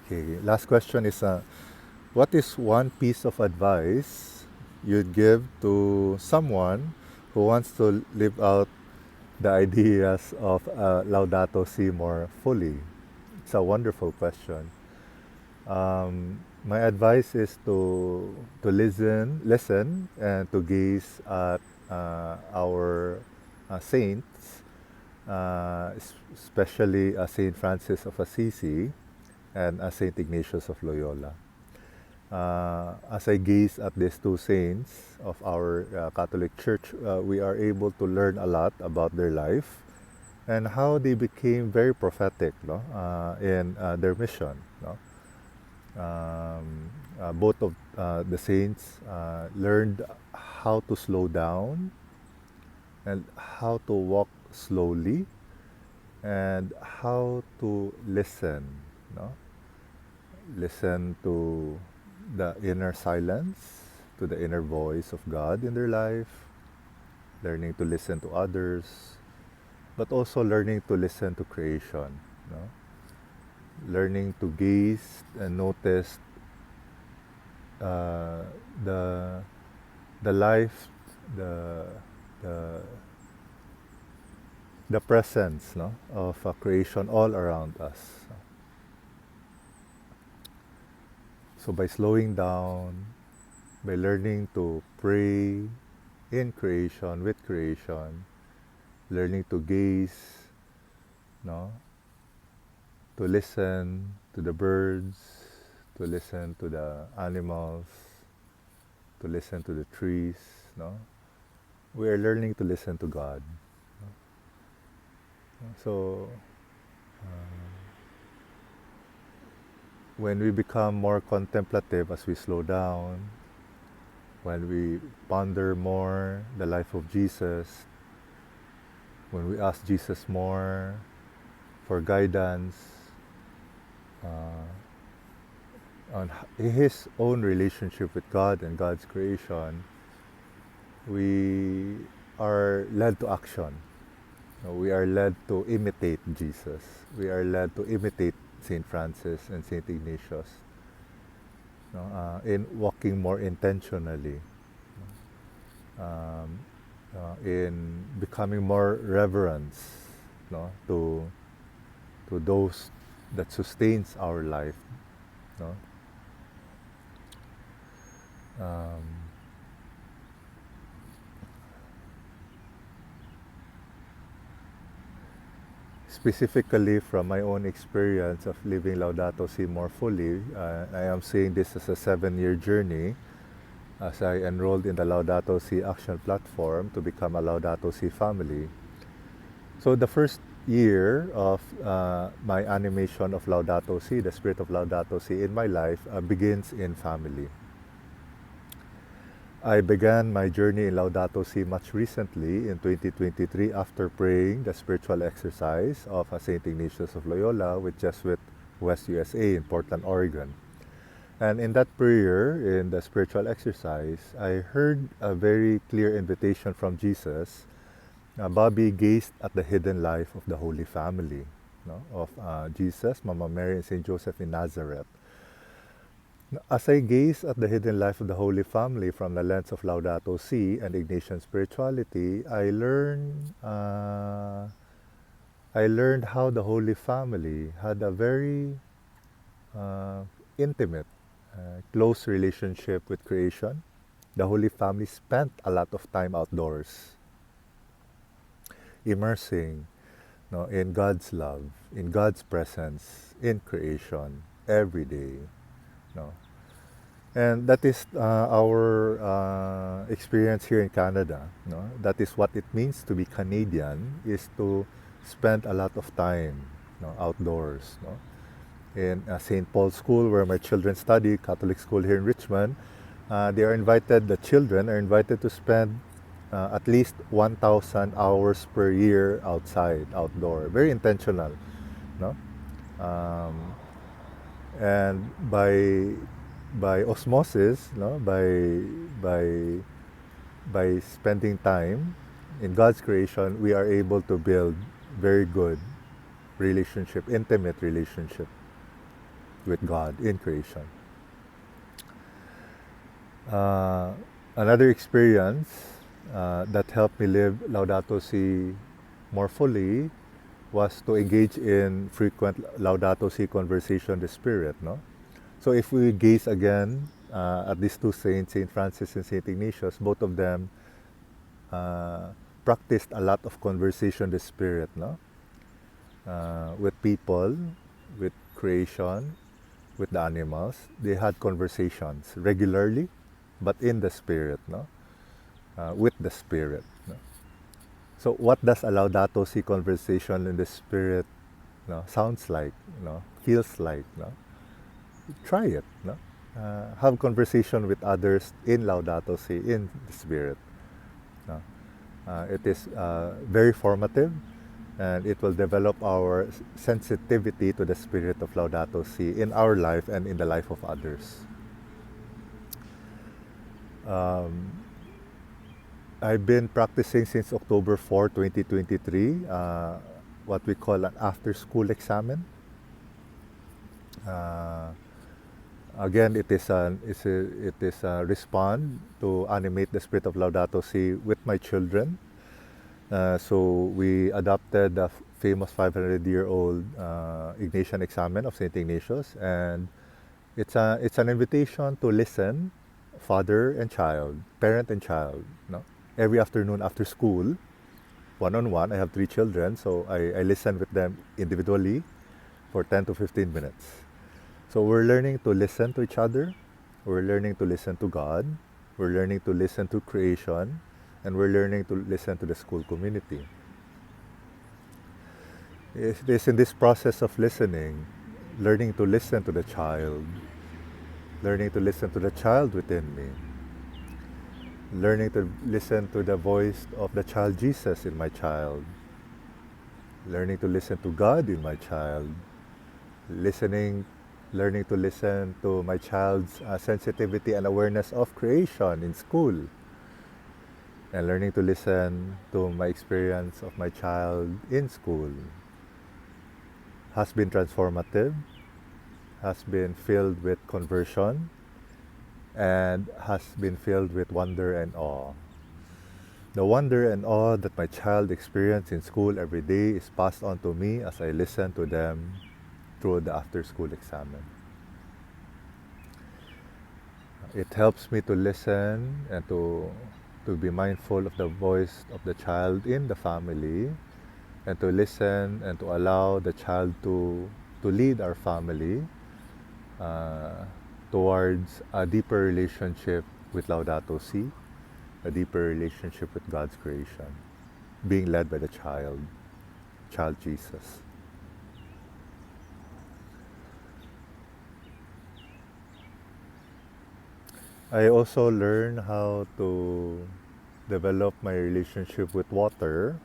Okay, last question is what is one piece of advice you'd give to someone who wants to live out the ideas of Laudato Si more fully? It's a wonderful question. My advice is to listen, and to gaze at our saints, especially Saint Francis of Assisi and Saint Ignatius of Loyola. As I gaze at these two saints of our Catholic Church, we are able to learn a lot about their life and how they became very prophetic, no, in their mission. No? Both of the saints learned how to slow down and how to walk slowly and how to listen. No? Listen to the inner silence, to the inner voice of God in their life, learning to listen to others, but also learning to listen to creation. No? Learning to gaze and notice uh, the the life, the the the presence, no, of creation all around us. So by slowing down, by learning to pray in creation, with creation, learning to gaze, no, to listen to the birds, to listen to the animals, to listen to the trees, no, we are learning to listen to God. So when we become more contemplative as we slow down, when we ponder more the life of Jesus, when we ask Jesus more for guidance on his own relationship with God and God's creation, we are led to action. We are led to imitate Jesus. We are led to imitate Saint Francis and Saint Ignatius, no, in walking more intentionally, um, in becoming more reverence, no, to those that sustains our life. No? Um, Specifically from my own experience of living Laudato Si more fully, I am seeing this as a 7-year journey as I enrolled in the Laudato Si action platform to become a Laudato Si family. So the first year of my animation of Laudato Si, the spirit of Laudato Si in my life, begins in family. I began my journey in Laudato Si much recently in 2023 after praying the spiritual exercise of St. Ignatius of Loyola with Jesuit West USA in Portland, Oregon. And in that prayer, in the spiritual exercise, I heard a very clear invitation from Jesus. Bobby gazed at the hidden life of the Holy Family, no, of Jesus, Mama Mary, and St. Joseph in Nazareth. As I gaze at the hidden life of the Holy Family from the lens of Laudato Si and Ignatian spirituality, I learned how the Holy Family had a very uh, intimate, close relationship with creation. The Holy Family spent a lot of time outdoors, immersing, no, in God's love, in God's presence, in creation, every day. No. And that is our experience here in Canada. No? That is what it means to be Canadian, is to spend a lot of time, no, outdoors. No? In St. Paul's School, where my children study, Catholic school here in Richmond, the children are invited to spend at least 1,000 hours per year outside, outdoor. Very intentional. No? Um, and by osmosis, no, by by spending time in God's creation, we are able to build very good relationship, intimate relationship. with God in creation. Uh, Another experience that helped me live Laudato Si more fully was to engage in frequent Laudato Si conversation with the Spirit. No, so if we gaze again at these two saints, Saint Francis and Saint Ignatius, both of them uh, practiced a lot of conversation with the Spirit. No, with people, with creation, with the animals. They had conversations regularly, but in the Spirit. No, with the Spirit. No? So, what does a Laudato Si conversation in the Spirit, no, sounds like, no, feels like? No? Try it. No? Have conversation with others in Laudato Si, in the Spirit. No? It is very formative, and it will develop our sensitivity to the spirit of Laudato Si in our life and in the life of others. I've been practicing since October 4, 2023, what we call an after-school examen. Uh, Again, it is a respond to animate the spirit of Laudato Si with my children. So we adopted the famous 500-year-old Ignatian examen of Saint Ignatius, and it's an invitation to listen, father and child, parent and child. No, every afternoon after school, one on one. I have three children, so I listen with them individually for 10 to 15 minutes. So we're learning to listen to each other, we're learning to listen to God, we're learning to listen to creation, and we're learning to listen to the school community. It is in this process of listening, learning to listen to the child, learning to listen to the child within me, learning to listen to the voice of the child Jesus in my child, learning to listen to God in my child, learning to listen to my child's sensitivity and awareness of creation in school, and learning to listen to my experience of my child in school has been transformative, has been filled with conversion, and has been filled with wonder and awe. The wonder and awe that my child experiences in school every day is passed on to me as I listen to them through the after-school examen. It helps me to listen and to be mindful of the voice of the child in the family, and to listen and to allow the child to lead our family uh, towards a deeper relationship with Laudato Si, a deeper relationship with God's creation, being led by the child Jesus. I also learn how to develop my relationship with water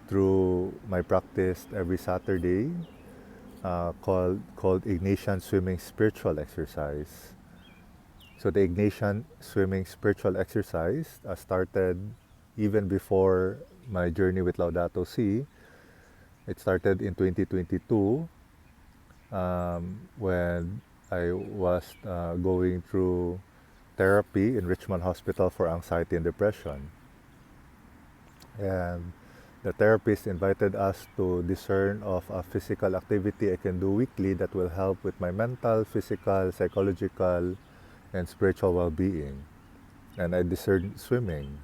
through my practice every Saturday, called Ignatian Swimming Spiritual Exercise. So the Ignatian Swimming Spiritual Exercise started even before my journey with Laudato Si. It started in 2022, when I was going through therapy in Richmond Hospital for anxiety and depression. And the therapist invited us to discern of a physical activity I can do weekly that will help with my mental, physical, psychological, and spiritual well-being. And I discerned swimming,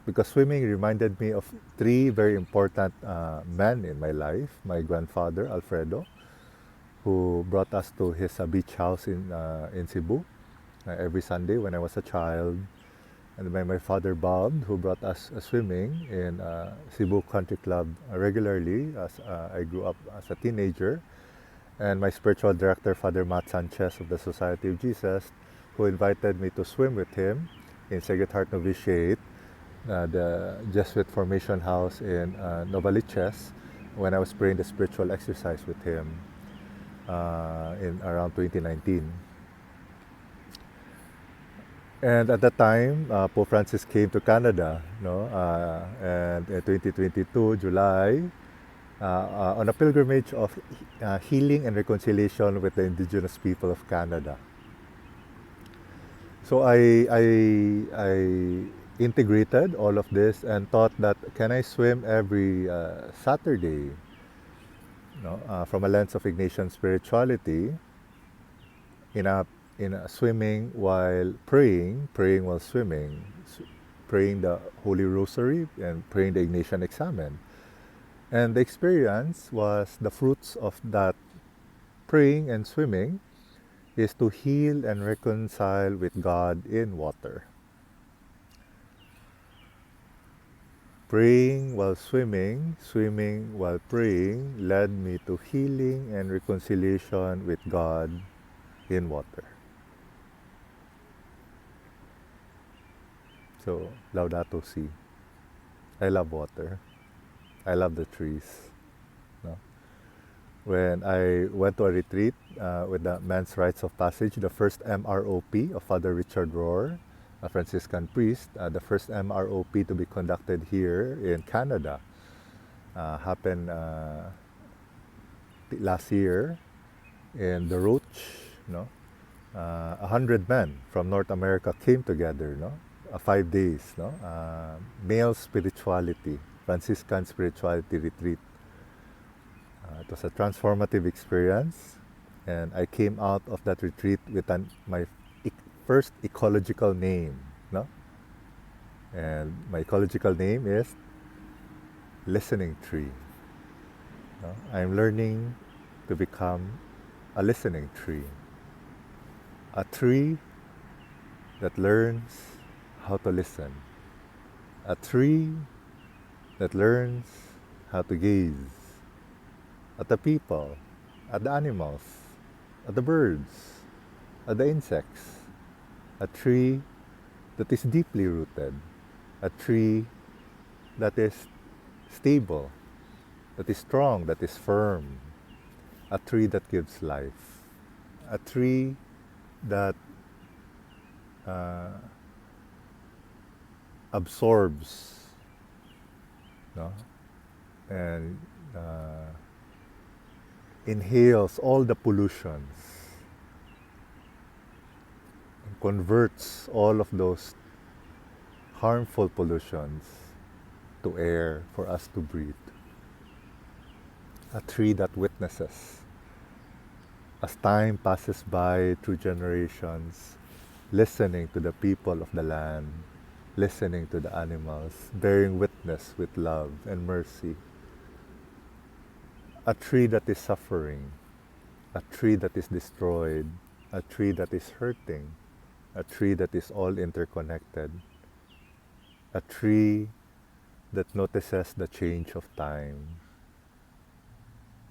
because swimming reminded me of three very important men in my life. My grandfather, Alfredo, who brought us to his beach house in Cebu every Sunday when I was a child. And by my father, Bob, who brought us swimming in Cebu Country Club regularly as I grew up as a teenager. And my spiritual director, Father Matt Sanchez of the Society of Jesus, who invited me to swim with him in Sacred Heart Novitiate, the Jesuit Formation House in Novaliches, when I was praying the spiritual exercise with him in around 2019. And at that time, Pope Francis came to Canada, no? And in 2022, July, on a pilgrimage of healing and reconciliation with the indigenous people of Canada. So I integrated all of this and thought that can I swim every Saturday, from a lens of Ignatian spirituality, in a swimming while praying while swimming, praying the Holy Rosary and praying the Ignatian Examen. And the experience was the fruits of that praying and swimming is to heal and reconcile with God in water. Praying while swimming, swimming while praying led me to healing and reconciliation with God in water. So, Laudato Si. I love water. I love the trees. No? When I went to a retreat with the Men's Rites of Passage, the first MROP of Father Richard Rohr, a Franciscan priest, the first MROP to be conducted here in Canada, happened last year in the Roach. 100 men from North America came together. 5 days. Male spirituality, Franciscan spirituality retreat. It was a transformative experience, and I came out of that retreat with my first ecological name. And my ecological name is Listening Tree. I'm learning to become a listening tree. A tree that learns how to listen. A tree that learns how to gaze at the people, at the animals, at the birds, at the insects. A tree that is deeply rooted. A tree that is stable, that is strong, that is firm. A tree that gives life. A tree that absorbs, and inhales all the pollutions and converts all of those harmful pollutions to air for us to breathe. A tree that witnesses as time passes by through generations, listening to the people of the land, listening to the animals, bearing witness with love and mercy. A tree that is suffering, a tree that is destroyed, a tree that is hurting, a tree that is all interconnected, a tree that notices the change of time,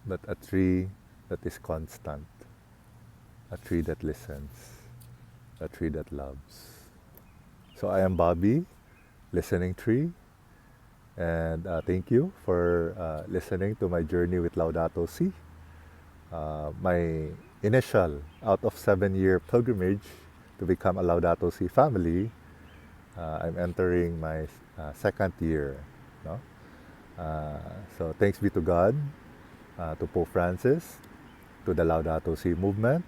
but a tree that is constant, a tree that listens, a tree that loves. So I am Bobby, Listening Tree, and thank you for listening to my journey with Laudato Si. My initial out of 7-year pilgrimage to become a Laudato Si family, I'm entering my second year. So thanks be to God, to Pope Francis, to the Laudato Si movement,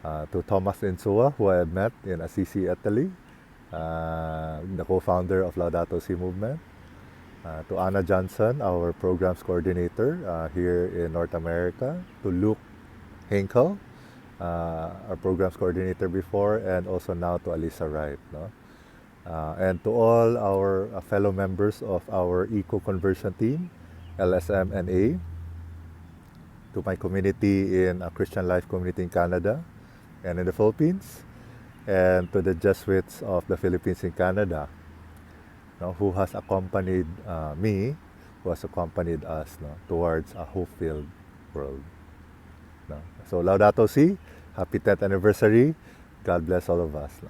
to Thomas Insua, who I had met in Assisi, Italy, the co-founder of Laudato Si movement, to Anna Johnson, our programs coordinator here in North America, to Luke Henkel, our programs coordinator before, and also now to Alisa Wright. And to all our fellow members of our eco-conversion team, LSM&A, to my community in a Christian Life community in Canada and in the Philippines, and to the Jesuits of the Philippines in Canada, who has accompanied me, who has accompanied us towards a hope-filled world. So Laudato Si, happy 10th anniversary. God bless all of us.